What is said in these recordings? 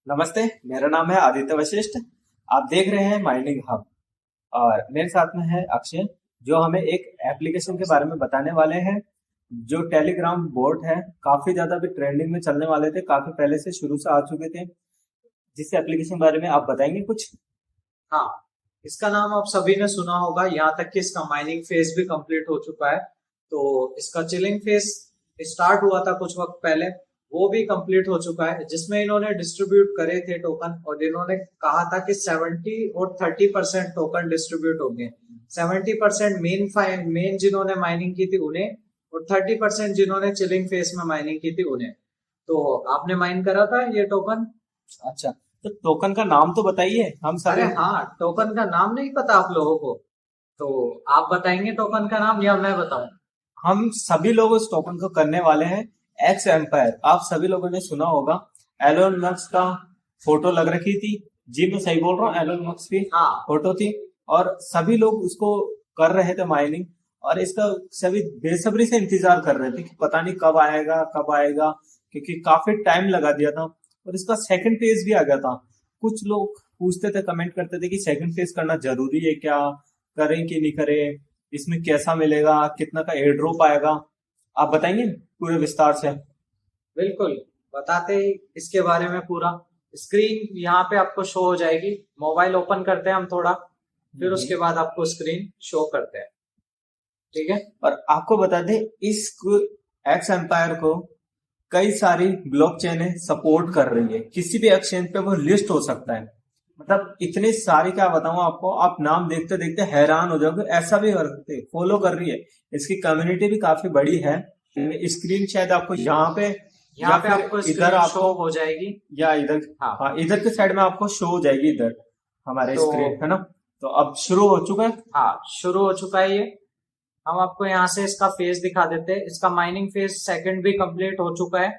नमस्ते। मेरा नाम है आदित्य वशिष्ठ। आप देख रहे हैं माइनिंग हब और मेरे साथ में है अक्षय, जो हमें एक एप्लीकेशन के बारे में बताने वाले हैं। जो टेलीग्राम बोट है, काफी ज्यादा भी ट्रेंडिंग में चलने वाले थे, काफी पहले से शुरू से आ चुके थे। जिस एप्लीकेशन के बारे में आप बताएंगे कुछ? हाँ, इसका नाम आप सभी ने सुना होगा। यहाँ तक कि इसका माइनिंग फेज भी कंप्लीट हो चुका है। तो इसका चिलिंग फेज स्टार्ट हुआ था कुछ वक्त पहले, वो भी कंप्लीट हो चुका है, जिसमें इन्होंने डिस्ट्रीब्यूट करे थे टोकन। और इन्होंने कहा था कि 70 और 30% टोकन डिस्ट्रीब्यूट होंगे। 70% मेन जिन्होंने माइनिंग की थी उन्हें, और 30% जिन्होंने चिलिंग फेज में माइनिंग की थी उन्हें। तो आपने माइन करा था ये टोकन? अच्छा, तो टोकन का नाम तो बताइए हम अरे सभी। हाँ, टोकन का नाम नहीं पता आप लोगों को? तो आप बताएंगे टोकन का नाम या मैं बताऊं? हम सभी लोग उस टोकन को करने वाले हैं। एक्स एम्पायर, आप सभी लोगों ने सुना होगा। एलोन मस्क का फोटो लग रखी थी। जी मैं सही बोल रहा हूँ, एलोन मस्क की हाँ, फोटो थी। और सभी लोग उसको कर रहे थे माइनिंग। और इसका सभी बेसब्री से इंतजार कर रहे थे कि पता नहीं कब आएगा कब आएगा, क्योंकि काफी टाइम लगा दिया था। और इसका सेकंड फेज भी आ गया था। कुछ लोग पूछते थे, कमेंट करते थे कि सेकंड फेज करना जरूरी है क्या, करें कि नहीं करें, इसमें कैसा मिलेगा, कितना का एयर ड्रॉप आएगा। आप बताएंगे पूरे विस्तार से? बिल्कुल। बताते ही इसके बारे में पूरा। स्क्रीन यहाँ पे आपको शो हो जाएगी। मोबाइल ओपन करते हैं हम थोड़ा, फिर उसके बाद आपको स्क्रीन शो करते हैं। ठीक है। और आपको बता दें, इस एक्स एम्पायर को कई सारी ब्लॉकचेन सपोर्ट कर रही है। किसी भी एक्सचेंज पे वो लिस्ट हो सकता है। मतलब इतनी सारी, क्या बताऊं आपको, आप नाम देखते देखते हैरान हो जाओगे। ऐसा भी फॉलो कर रही है। इसकी कम्युनिटी भी काफी बड़ी है। स्क्रीन शायद आपको यहाँ पे यहाँ या पे फिर आपको इधर स्क्रीन शो आपको, हो जाएगी। या इधर। हाँ। हाँ, इधर के साइड में आपको शो हो जाएगी, इधर हमारे तो स्क्रीन है ना। तो अब शुरू हो चुका है। हाँ, शुरू हो चुका है ये। हम आपको यहाँ से इसका फेज दिखा देते हैं। इसका माइनिंग फेज सेकंड भी कंप्लीट हो चुका है।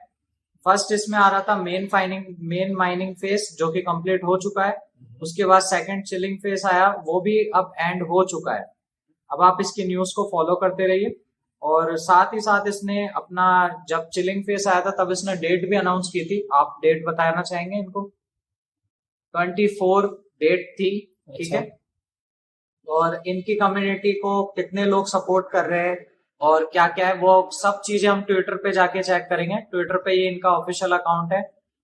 फर्स्ट इसमें आ रहा था मेन माइनिंग फेज, जो कि कंप्लीट हो चुका है। उसके बाद सेकंड चिलिंग फेज आया, वो भी अब एंड हो चुका है। अब आप इसकी न्यूज को फॉलो करते रहिए। और साथ ही साथ इसने अपना, जब चिलिंग फेज आया था तब इसने डेट भी अनाउंस की थी। आप डेट बताना चाहेंगे इनको? 24 डेट थी। ठीक अच्छा। है। और इनकी कम्युनिटी को कितने लोग सपोर्ट कर रहे हैं और क्या क्या है, वो सब चीजें हम ट्विटर पे जाके चेक करेंगे। ट्विटर पे ये इनका ऑफिशियल अकाउंट है,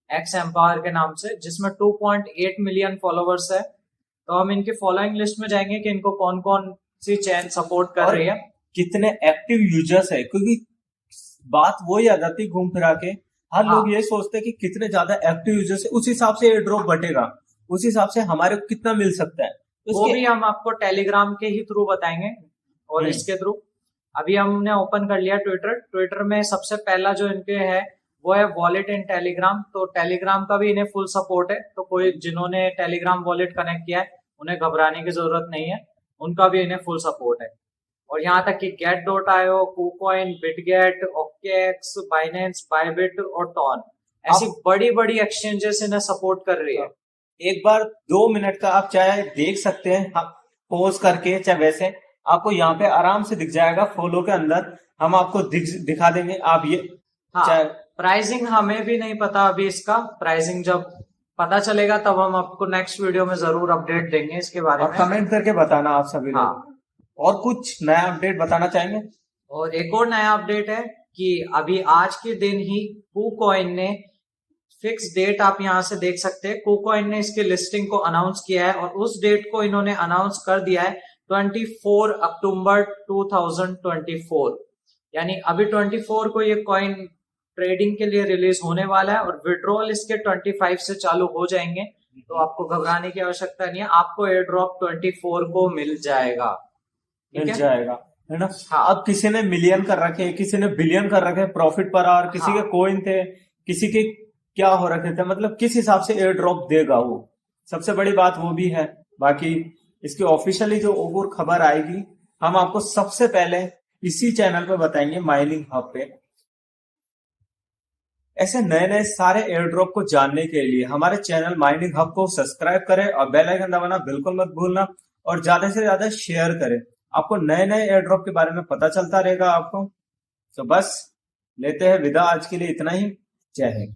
एक्स एम्पायर के नाम से, जिसमें 2.8 मिलियन फॉलोवर्स है। तो हम इनकी फॉलोइंग लिस्ट में जाएंगे कि इनको कौन कौन सी चैन सपोर्ट कर और रही है। कितने एक्टिव यूजर्स है, क्योंकि बात वही आ जाती है घूम फिरा के। हर हाँ, लोग ये सोचते हैं कि कितने ज्यादा एक्टिव यूजर्स है, उस हिसाब से एयर ड्रॉप बटेगा, उस हिसाब से हमारे को कितना मिल सकता है, तो वो इसके। भी हम आपको टेलीग्राम के ही थ्रू बताएंगे और हम्म। इसके थ्रू। अभी हमने ओपन कर लिया ट्विटर। ट्विटर में सबसे पहला जो इनके है वो है वॉलेट इन टेलीग्राम। तो टेलीग्राम का भी इन्हें फुल सपोर्ट है। तो कोई जिन्होंने टेलीग्राम वॉलेट कनेक्ट किया है उन्हें घबराने की जरूरत नहीं है, उनका भी इन्हें फुल सपोर्ट है। और यहाँ तक कि get.io, KuCoin, BitGet, OKX, Binance, Bybit और टॉन, ऐसी आप बड़ी बड़ी एक्सचेंजेस इन्हें सपोर्ट कर रही है। एक बार 2 मिनट का आप चाहे देख सकते हैं, पोज करके, चाहे वैसे आपको यहाँ पे आराम से दिख जाएगा। फॉलो के अंदर हम आपको दिखा देंगे। आप ये हाँ, चाहे। प्राइसिंग हमें भी नहीं पता अभी। इसका प्राइसिंग जब पता चलेगा तब हम आपको नेक्स्ट वीडियो में जरूर अपडेट देंगे इसके बारे और में। कमेंट करके बताना आप सभी हाँ। लोग। और कुछ नया अपडेट बताना चाहेंगे? और एक और नया अपडेट है कि अभी आज के दिन ही KuCoin ने फिक्स डेट, आप यहां से देख सकते हैं, KuCoin ने इसके लिस्टिंग को अनाउंस किया है। और उस डेट को इन्होंने अनाउंस कर दिया है 24 अक्टूबर 2024। यानी अभी 24 को ये कॉइन ट्रेडिंग के लिए रिलीज होने वाला है और विड्रॉल इसके 25 से चालू हो जाएंगे। तो आपको घबराने की आवश्यकता नहीं है, आपको एयर ड्रॉप 24 को मिल जाएगा। ठीक मिल है। जाएगा, है ना। हाँ। अब किसी ने मिलियन कर रखे, किसी ने बिलियन कर रखे प्रॉफिट पर आवर, किसी के हाँ, कोइन थे, किसी के क्या हो रखे थे। मतलब किस हिसाब से एयर ड्रॉप देगा वो, सबसे बड़ी बात वो भी है। बाकी इसकी ऑफिशियली जो और खबर आएगी, हम आपको सबसे पहले इसी चैनल पे बताएंगे, माइनिंग हब पे। ऐसे नए नए सारे एयर ड्रॉप को जानने के लिए हमारे चैनल माइनिंग हब को सब्सक्राइब करें और बेल आइकन दबाना बिल्कुल मत भूलना। और ज्यादा से ज्यादा शेयर करें। आपको नए नए एयर ड्रॉप के बारे में पता चलता रहेगा आपको। तो बस लेते हैं विदा, आज के लिए इतना ही। जय हिंद।